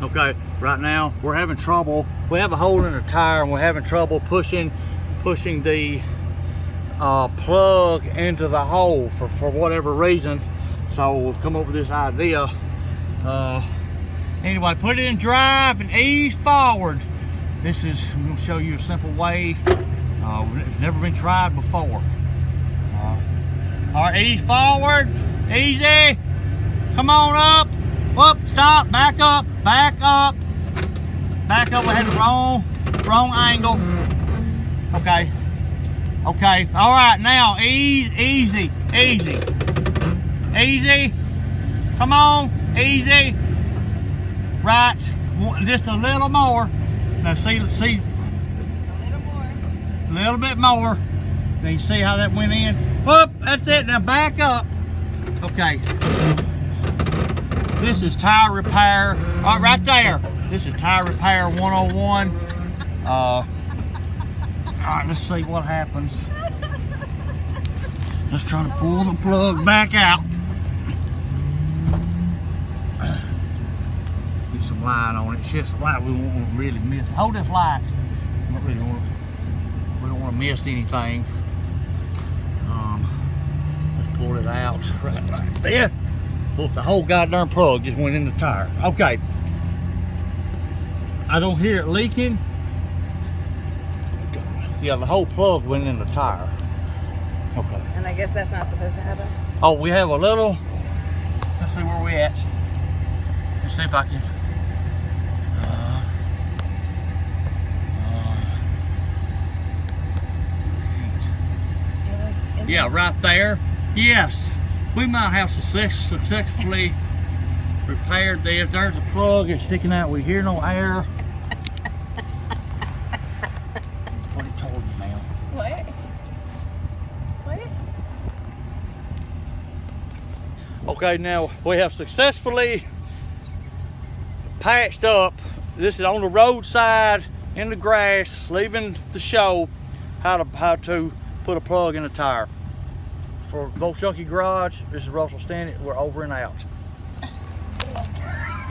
Okay, right now we're having trouble. We have a hole in the tire and we're having trouble pushing the plug into the hole for whatever reason. So we've come up with this idea. Anyway, put it in drive and ease forward. I'm gonna show you a simple way. It's never been tried before. All right, ease forward, easy. Come on up. Whoop, stop, back up, back up. Back up, we had the wrong angle. Okay, okay, all right, now easy. Come on, easy. Right, just a little more. Now see, A little more. a little bit more. Now you see how that went in? Whoop, that's it, now back up. Okay. This is tire repair, right there. This is tire repair 101. All right, let's see what happens. Let's try to pull the plug back out. Get some line on it. It's just light we won't really miss. Hold this light. We don't want to miss anything. Let's pull it out right there. Well, the whole goddamn plug just went in the tire. Okay. I don't hear it leaking. Yeah, the whole plug went in the tire. Okay. And I guess that's not supposed to happen. Oh, we have a little. Let's see where we at. Let's see if I can. Yeah, right there. Yes. We might have successfully repaired this. There's a plug. It's sticking out. We hear no air. Put it toward me now. What? Okay, now we have successfully patched up. This is on the roadside in the grass, leaving the show how to put a plug in a tire. For Volkswagen Garage, this is Russell Stinnett. We're over and out.